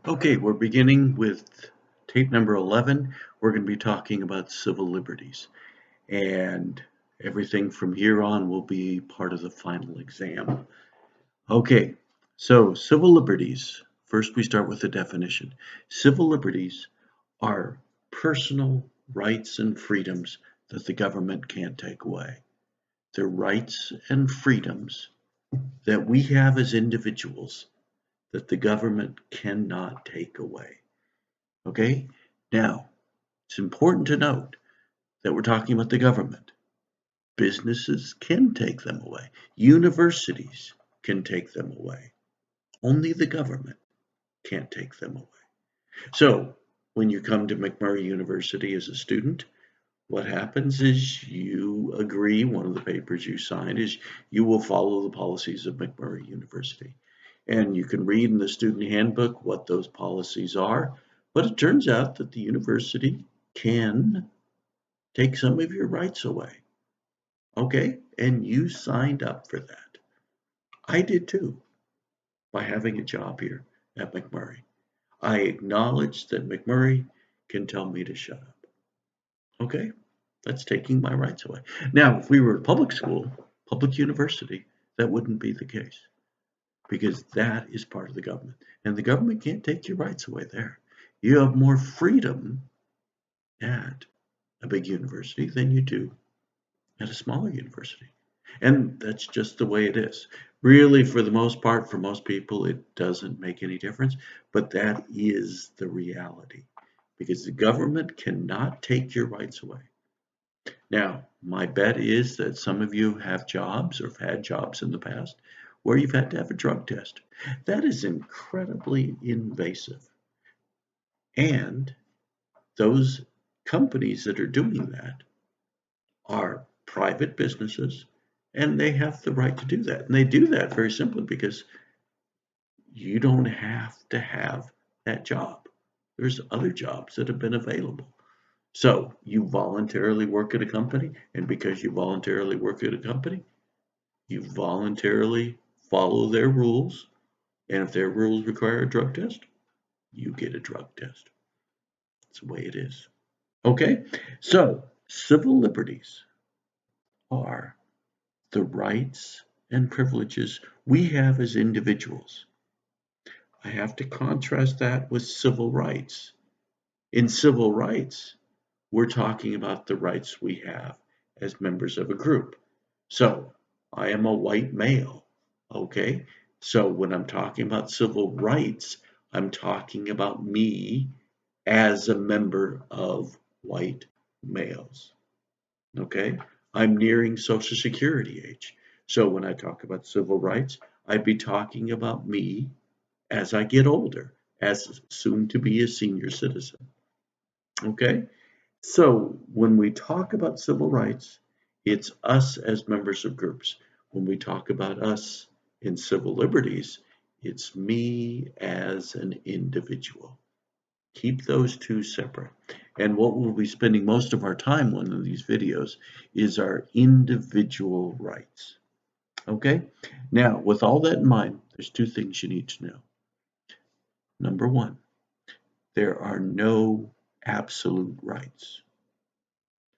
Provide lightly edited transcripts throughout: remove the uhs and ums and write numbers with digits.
Okay, we're beginning with tape number 11. We're going to be talking about civil liberties, and everything from here on will be part of the final exam. Okay, so civil liberties. First, we start with the definition. Civil liberties are personal rights and freedoms that the government can't take away. They're rights and freedoms that we have as individuals that the government cannot take away. Okay? Now, it's important to note that we're talking about the government. Businesses can take them away. Universities can take them away. Only the government can't take them away. So, when you come to McMurray University as a student, what happens is you agree, one of the papers you sign is you will follow the policies of McMurray University. And you can read in the student handbook what those policies are, but it turns out that the university can take some of your rights away. Okay? And you signed up for that. I did too, by having a job here at McMurray. I acknowledge that McMurray can tell me to shut up. Okay? That's taking my rights away. Now, if we were a public school, public university, that wouldn't be the case because that is part of the government. And the government can't take your rights away there. You have more freedom at a big university than you do at a smaller university. And that's just the way it is. Really, for the most part, for most people, it doesn't make any difference, but that is the reality because the government cannot take your rights away. Now, my bet is that some of you have jobs or have had jobs in the past where you've had to have a drug test. That is incredibly invasive. And those companies that are doing that are private businesses and they have the right to do that. And they do that very simply because you don't have to have that job. There's other jobs that have been available. So you voluntarily work at a company, and because you voluntarily work at a company, you voluntarily follow their rules. And if their rules require a drug test, you get a drug test. That's the way it is. Okay, so civil liberties are the rights and privileges we have as individuals. I have to contrast that with civil rights. In civil rights, we're talking about the rights we have as members of a group. So I am a white male, okay? So when I'm talking about civil rights, I'm talking about me as a member of white males, okay? I'm nearing Social Security age. So when I talk about civil rights, I'd be talking about me as I get older, as soon to be a senior citizen, okay? So when we talk about civil rights, it's us as members of groups. When we talk about us in civil liberties, it's me as an individual. Keep those two separate. And what we'll be spending most of our time on in these videos is our individual rights. Okay? Now, with all that in mind, there's two things you need to know. Number one, there are no absolute rights.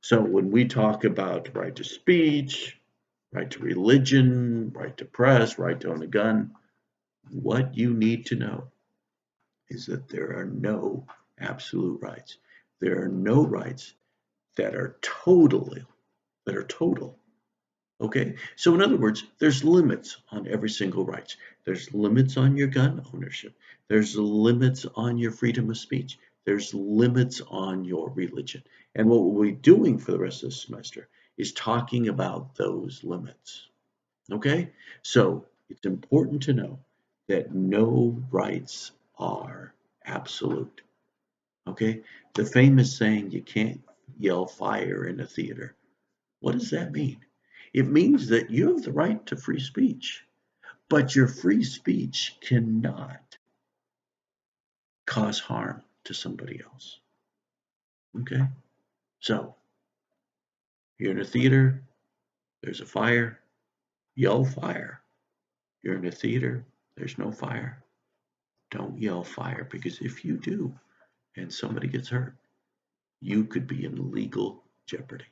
So when we talk about right to speech, right to religion, right to press, right to own a gun, what you need to know is that there are no absolute rights. There are no rights that are total. Okay? So in other words, there's limits on every single right. There's limits on your gun ownership. There's limits on your freedom of speech. There's limits on your religion. And what we'll be doing for the rest of the semester is talking about those limits. Okay? So it's important to know that no rights are absolute. Okay? The famous saying, you can't yell fire in a theater. What does that mean? It means that you have the right to free speech, but your free speech cannot cause harm to somebody else. Okay? So, you're in a theater, there's a fire, yell fire. You're in a theater, there's no fire. don't yell fire, because if you do and somebody gets hurt, you could be in legal jeopardy.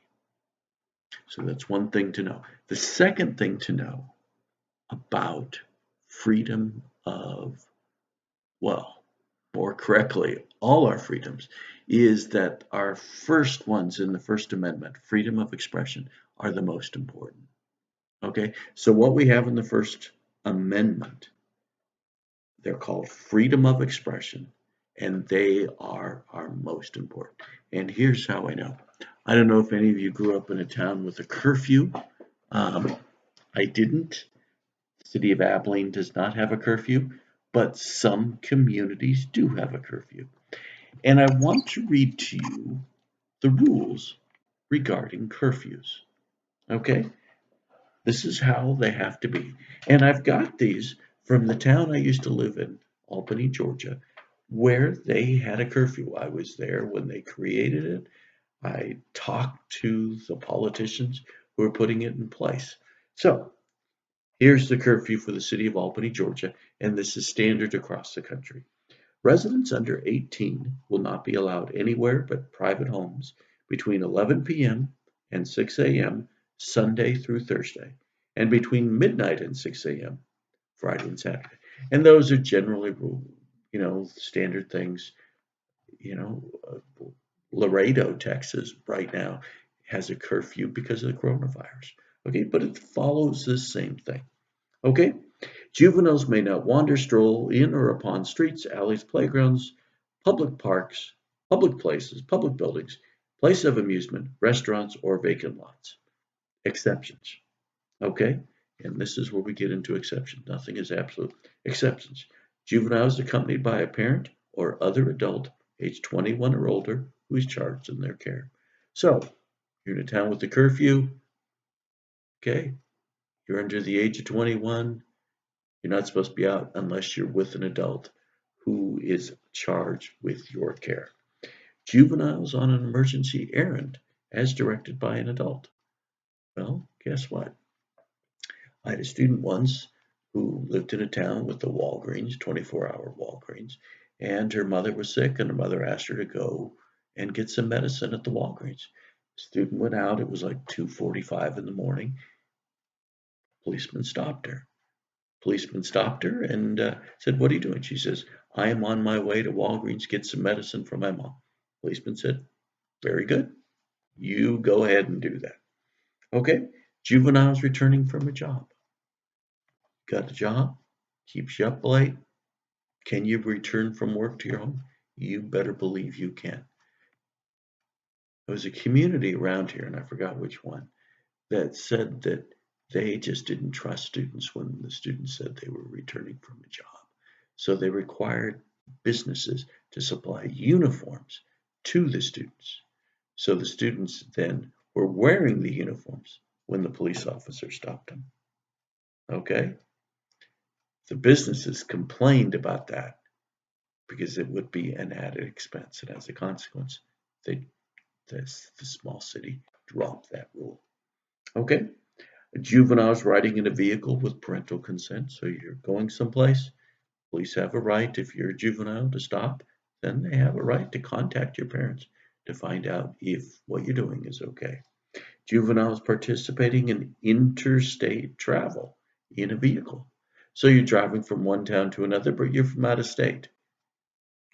So that's one thing to know. The second thing to know about freedom of, well, more correctly, all our freedoms, is that our first ones in the First Amendment, freedom of expression, are the most important. Okay, so what we have in the First Amendment, they're called freedom of expression, and they are our most important. And here's how I know. I don't know if any of you grew up in a town with a curfew. I didn't. The city of Abilene does not have a curfew, but some communities do have a curfew. And I want to read to you the rules regarding curfews. Okay? This is how they have to be. And I've got these from the town I used to live in, Albany, Georgia, where they had a curfew. I was there when they created it. I talked to the politicians who are putting it in place. So here's the curfew for the city of Albany, Georgia, and this is standard across the country. Residents under 18 will not be allowed anywhere but private homes between 11 p.m. and 6 a.m. Sunday through Thursday, and between midnight and 6 a.m. Friday and Saturday. And those are generally, standard things. You know, Laredo, Texas, right now has a curfew because of the coronavirus. Okay, but it follows the same thing. Okay, juveniles may not wander, stroll in or upon streets, alleys, playgrounds, public parks, public places, public buildings, places of amusement, restaurants, or vacant lots. Exceptions. Okay? And this is where we get into exceptions. Nothing is absolute. Exceptions. Juveniles accompanied by a parent or other adult age 21 or older who is charged in their care. So, you're in a town with a curfew. Okay? You're under the age of 21. You're not supposed to be out unless you're with an adult who is charged with your care. Juveniles on an emergency errand as directed by an adult. Well, guess what? I had a student once who lived in a town with a Walgreens, 24-hour Walgreens, and her mother was sick, and her mother asked her to go and get some medicine at the Walgreens. The student went out. It was like 2:45 in the morning. Policeman stopped her. Policeman stopped her and said, "What are you doing?" She says, "I am on my way to Walgreens to get some medicine for my mom." Policeman said, "Very good. You go ahead and do that." Okay. Juveniles returning from a job. Got a job? Keeps you up late? Can you return from work to your home? You better believe you can. There was a community around here, and I forgot which one, that said that they just didn't trust students when the students said they were returning from a job. So they required businesses to supply uniforms to the students. So the students then were wearing the uniforms when the police officer stopped them. Okay? The businesses complained about that because it would be an added expense. And as a consequence, the small city dropped that rule. Okay? Juveniles riding in a vehicle with parental consent. So you're going someplace. Police have a right, if you're a juvenile, to stop. Then they have a right to contact your parents to find out if what you're doing is okay. Juveniles participating in interstate travel in a vehicle. So you're driving from one town to another, but you're from out of state.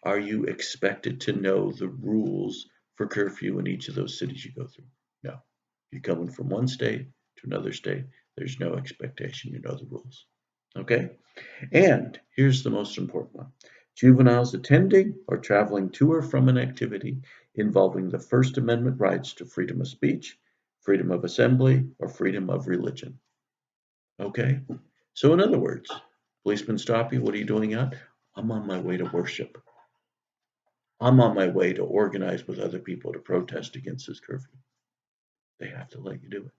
Are you expected to know the rules for curfew in each of those cities you go through? No. You're coming from one state to another state. There's no expectation you know the rules. Okay? And here's the most important one. Juveniles attending or traveling to or from an activity involving the First Amendment rights to freedom of speech, freedom of assembly, or freedom of religion. Okay? So in other words, policemen stop you. What are you doing out? I'm on my way to worship. I'm on my way to organize with other people to protest against this curfew. They have to let you do it.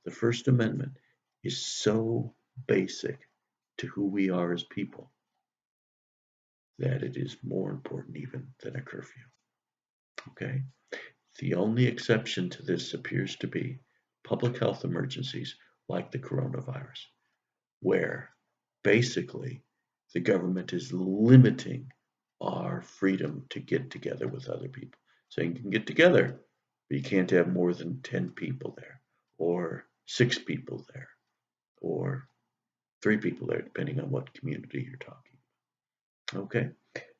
The First Amendment is so basic to who we are as people that it is more important even than a curfew. Okay? The only exception to this appears to be public health emergencies like the coronavirus, where basically the government is limiting our freedom to get together with other people. Saying you can get together, but you can't have more than 10 people there, or 6 people there, or 3 people there, depending on what community you're talking. Okay,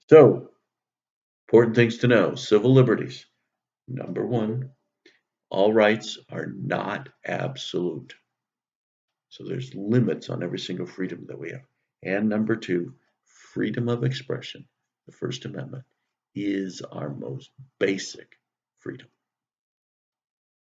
so important things to know. Civil liberties. Number 1, all rights are not absolute. So there's limits on every single freedom that we have. And number 2, freedom of expression, the First Amendment, is our most basic freedom.